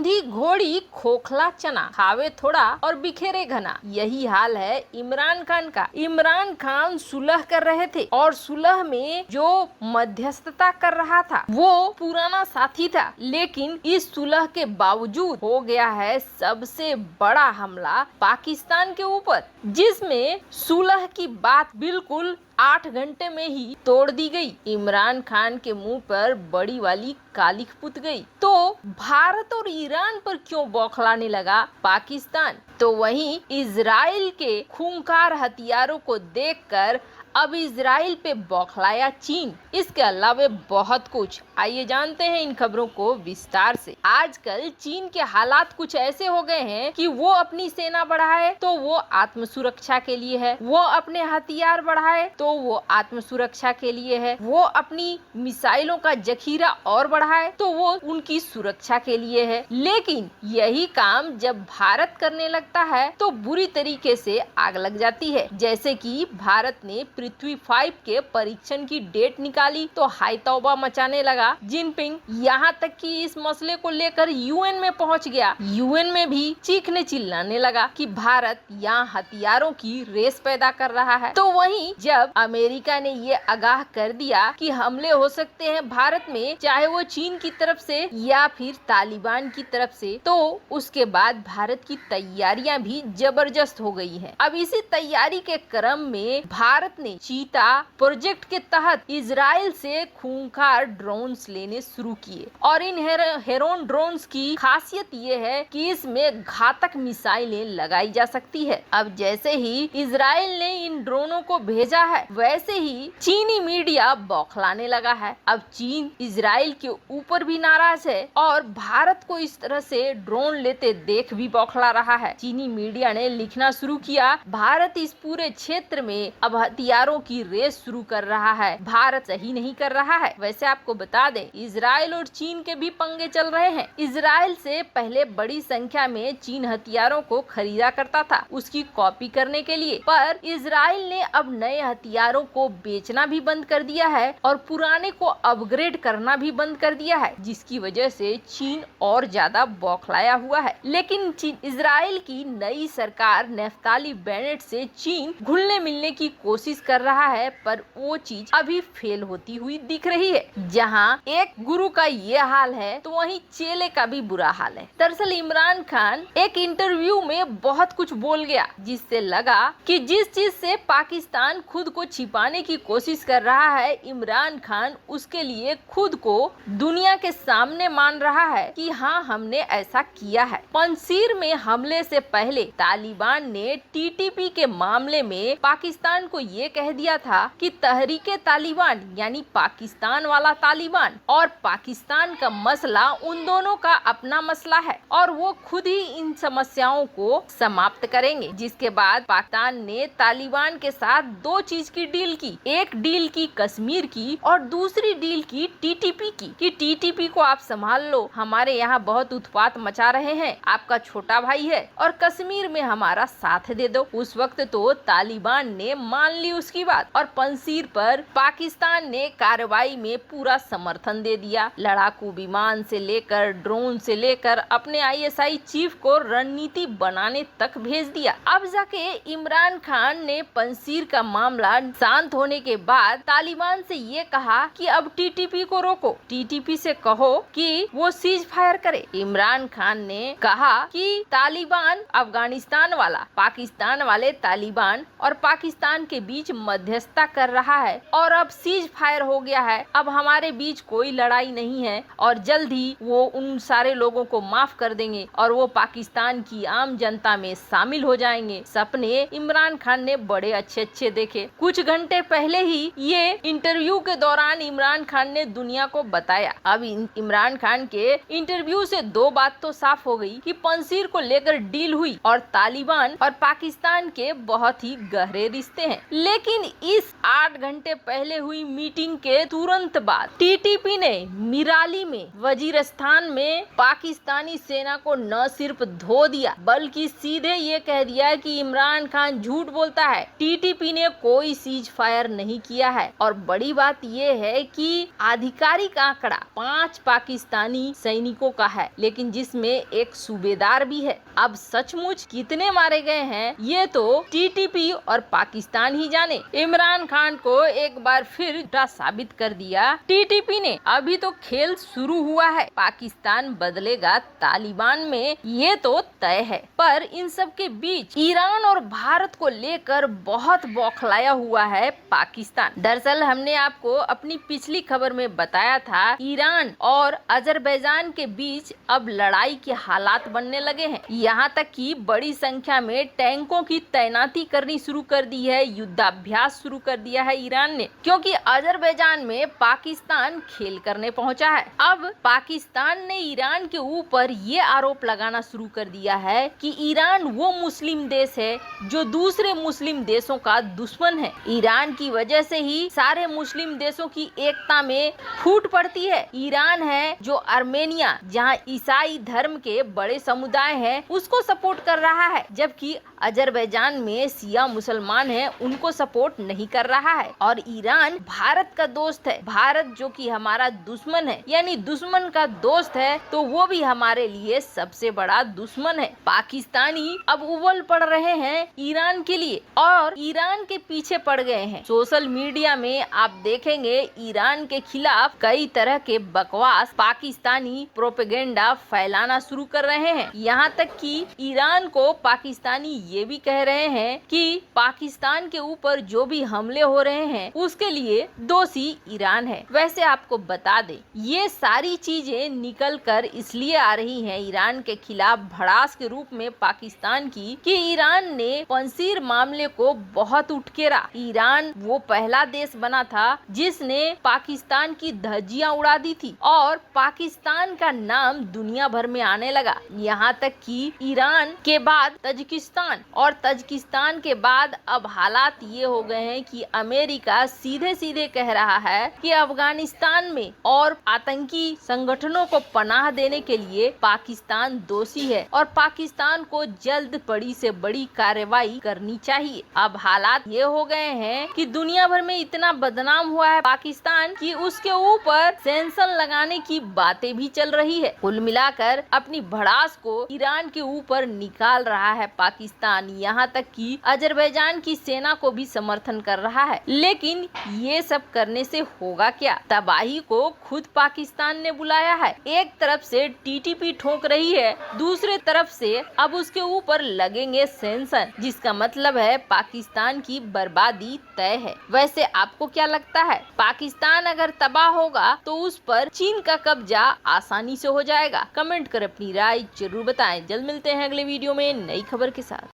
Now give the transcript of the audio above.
अंधी घोड़ी खोखला चना, खावे थोड़ा और बिखेरे घना। यही हाल है इमरान खान का। इमरान खान सुलह कर रहे थे और सुलह में जो मध्यस्थता कर रहा था वो पुराना साथी था, लेकिन इस सुलह के बावजूद हो गया है सबसे बड़ा हमला पाकिस्तान के ऊपर, जिसमें सुलह की बात बिल्कुल 8 घंटे में ही तोड़ दी गई। इमरान खान के मुंह पर बड़ी वाली कालिख पुत गई। तो भारत और ईरान पर क्यों बौखलाने लगा पाकिस्तान? तो वहीं इजराइल के खूंखार हथियारों को देखकर अब इजराइल पे बौखलाया चीन। इसके अलावा बहुत कुछ, आइए जानते हैं इन खबरों को विस्तार से। आजकल चीन के हालात कुछ ऐसे हो गए हैं कि वो अपनी सेना बढ़ाए तो वो आत्म सुरक्षा के लिए है, वो अपने हथियार बढ़ाए तो वो आत्म सुरक्षा के लिए है, वो अपनी मिसाइलों का जखीरा और बढ़ाए तो वो उनकी सुरक्षा के लिए है। लेकिन यही काम जब भारत करने लगता है तो बुरी तरीके से आग लग जाती है। जैसे कि भारत ने पृथ्वी 5 के परीक्षण की डेट निकाली तो हाय तौबा मचाने लगा जिनपिंग। यहाँ तक कि इस मसले को लेकर यूएन में पहुँच गया। यूएन में भी चीखने चिल्लाने लगा कि भारत यहाँ हथियारों की रेस पैदा कर रहा है। तो वहीं जब अमेरिका ने ये आगाह कर दिया कि हमले हो सकते हैं भारत में, चाहे वो चीन की तरफ से या फिर तालिबान की तरफ से, तो उसके बाद भारत की तैयारियां भी जबरदस्त हो गई हैं। अब इसी तैयारी के क्रम में भारत ने चीता प्रोजेक्ट के तहत इजराइल से खूंखार ड्रोन्स लेने शुरू किए और इन हेरोन ड्रोन्स की खासियत ये है कि इसमें घातक मिसाइलें लगाई जा सकती है। अब जैसे ही इजराइल ने इन ड्रोनों को भेजा है वैसे ही चीनी मीडिया बौखलाने लगा है। अब चीन इजराइल के ऊपर भी नाराज है और भारत को इस तरह से ड्रोन लेते देख भी बौखला रहा है। चीनी मीडिया ने लिखना शुरू किया, भारत इस पूरे क्षेत्र में अब हथियारों की रेस शुरू कर रहा है, भारत सही नहीं कर रहा है। वैसे आपको बता दें इजराइल और चीन के भी पंगे चल रहे हैं। इजराइल से पहले बड़ी संख्या में चीन हथियारों को खरीदा करता था उसकी कॉपी करने के लिए, पर इजराइल ने अब नए हथियारों को बेचना भी बंद कर दिया है और पुराने को अपग्रेड करना भी बंद कर दिया है, जिसकी वजह से चीन और ज्यादा बौखलाया हुआ है। लेकिन इजराइल की नई सरकार नेफ्ताली बेनेट से चीन घुलने मिलने की कोशिश कर रहा है, पर वो चीज अभी फेल होती हुई दिख रही है। जहां एक गुरु का ये हाल है तो वहीं चेले का भी बुरा हाल है। दरअसल इमरान खान एक इंटरव्यू में बहुत कुछ बोल गया जिससे लगा कि जिस चीज से पाकिस्तान खुद को छिपाने की कोशिश कर रहा है, इमरान खान उसके लिए खुद को दुनिया के सामने मान रहा है कि हाँ हमने ऐसा किया है। पंजशीर में हमले से पहले तालिबान ने टीटीपी के मामले में पाकिस्तान को ये कह दिया था कि तहरीके तालिबान यानी पाकिस्तान वाला तालिबान और पाकिस्तान का मसला उन दोनों का अपना मसला है और वो खुद ही इन समस्याओं को समाप्त करेंगे। जिसके बाद पाकिस्तान ने तालिबान के साथ दो चीज की डील की, एक डील की कश्मीर की और दूसरी डील की टीटीपी की कि टीटीपी को आप संभाल लो, हमारे यहाँ बहुत उत्पात मचा रहे हैं, आपका छोटा भाई है और कश्मीर में हमारा साथ दे दो। उस वक्त तो तालिबान ने मान ली उसकी बात और पंजशीर पर पाकिस्तान ने कार्रवाई में पूरा समर्थन दे दिया। लड़ाकू विमान से लेकर ड्रोन से लेकर अपने आईएसआई चीफ को रणनीति बनाने तक भेज दिया। अब जाके इमरान खान ने पंजशीर का मामला शांत होने के बाद तालिबान से ये कहा कि अब टीटीपी को रोको, टीटीपी से कहो कि वो सीज फायर करे। इमरान खान ने कहा कि तालिबान अफगानिस्तान वाला पाकिस्तान वाले तालिबान और पाकिस्तान के बीच मध्यस्थता कर रहा है और अब सीज फायर हो गया है, अब हमारे बीच कोई लड़ाई नहीं है और जल्द ही वो उन सारे लोगों को माफ कर देंगे और वो पाकिस्तान की आम जनता में शामिल हो जाएंगे। सपने इमरान खान ने बड़े अच्छे देखे। कुछ घंटे पहले ही ये इंटरव्यू के दौरान इमरान खान ने दुनिया को बताया। अब इमरान खान के इंटरव्यू से दो बात तो साफ हो गई कि पंजशीर को लेकर डील हुई और तालिबान और पाकिस्तान के बहुत ही गहरे रिश्ते हैं। लेकिन लेकिन इस 8 घंटे पहले हुई मीटिंग के तुरंत बाद टीटीपी ने मिराली में वजीरस्तान में पाकिस्तानी सेना को न सिर्फ धो दिया बल्कि सीधे ये कह दिया कि इमरान खान झूठ बोलता है। टीटीपी ने कोई सीज फायर नहीं किया है और बड़ी बात यह है कि आधिकारिक आंकड़ा 5 पाकिस्तानी सैनिकों का है, लेकिन जिसमें एक सूबेदार भी है। अब सचमुच कितने मारे गए हैं ये तो टीटीपी और पाकिस्तान ही जाने। इमरान खान को एक बार फिर झूठा साबित कर दिया टीटीपी ने। अभी तो खेल शुरू हुआ है, पाकिस्तान बदलेगा तालिबान में ये तो तय है। पर इन सब के बीच ईरान और भारत को लेकर बहुत बौखलाया हुआ है पाकिस्तान। दरअसल हमने आपको अपनी पिछली खबर में बताया था ईरान और अजरबैजान के बीच अब लड़ाई के हालात बनने लगे हैं। यहाँ तक कि बड़ी संख्या में टैंकों की तैनाती करनी शुरू कर दी है, युद्धाभ्यास शुरू कर दिया है ईरान ने, क्योंकि अजरबैजान में पाकिस्तान खेल करने पहुंचा है। अब पाकिस्तान ने ईरान के ऊपर ये आरोप लगाना शुरू कर दिया है कि ईरान वो मुस्लिम देश है जो दूसरे मुस्लिम देशों का दुश्मन है। ईरान की वजह से ही सारे मुस्लिम देशों की एकता में फूट पड़ती है। ईरान है जो आर्मेनिया, जहाँ ईसाई धर्म के बड़े समुदाय हैं, उसको सपोर्ट कर रहा है, जबकि अजरबैजान में शिया मुसलमान हैं, उनको सपोर्ट नहीं कर रहा है। और ईरान भारत का दोस्त है। भारत जो कि हमारा दुश्मन है, यानी दुश्मन का दोस्त है, तो वो भी हमारे लिए सबसे बड़ा दुश्मन है। पाकिस्तानी अब उबल पड़ रहे हैं ईरान के लिए और ईरान के पीछे पड़ गए हैं। सोशल मीडिया में आप देखेंगे ईरान के खिलाफ कई तरह के बकवास पाकिस्तानी प्रोपेगेंडा फैलाना शुरू कर रहे हैं। यहाँ तक कि ईरान को पाकिस्तानी ये भी कह रहे हैं कि पाकिस्तान के ऊपर जो भी हमले हो रहे हैं उसके लिए दोषी ईरान है। वैसे आपको बता दें ये सारी चीजें निकल कर इसलिए आ रही हैं ईरान के खिलाफ भड़ास के रूप में पाकिस्तान की कि ईरान ने पंजशीर मामले को बहुत उठकेरा। ईरान वो पहला देश बना था जिसने पाकिस्तान की धज्जियां उड़ा दी थी और पाकिस्तान का नाम दुनिया भर में आने लगा। यहाँ तक कि ईरान के बाद तजिकिस्तान और तजिकिस्तान के बाद अब हालात ये हो गए हैं कि अमेरिका सीधे सीधे कह रहा है कि अफगानिस्तान में और आतंकी संगठनों को पनाह देने के लिए पाकिस्तान दोषी है और पाकिस्तान को जल्द बड़ी से बड़ी कार्रवाई करनी चाहिए। अब हालात ये हो गए हैं कि दुनिया भर में इतना बदनाम हुआ है पाकिस्तान कि उसके ऊपर सेंक्शन लगाने की बातें भी चल रही है। कुल मिलाकर अपनी भड़ास को ईरान के ऊपर निकाल रहा है पाकिस्तान, यहाँ तक कि अजरबैजान की सेना को भी समर्थन कर रहा है। लेकिन ये सब करने से होगा क्या? तबाही को खुद पाकिस्तान ने बुलाया है। एक तरफ से टीटीपी ठोक रही है, दूसरे तरफ से अब उसके ऊपर लगेंगे सेंक्शन, जिसका मतलब है पाकिस्तान की बर्बादी तय है। वैसे आपको क्या लगता है? पाकिस्तान अगर तबाह होगा तो उस पर चीन का कब्जा आसानी से हो जाएगा? कमेंट कर अपनी राय जरूर बताएं। जल्द मिलते हैं अगले वीडियो में नई खबर के साथ।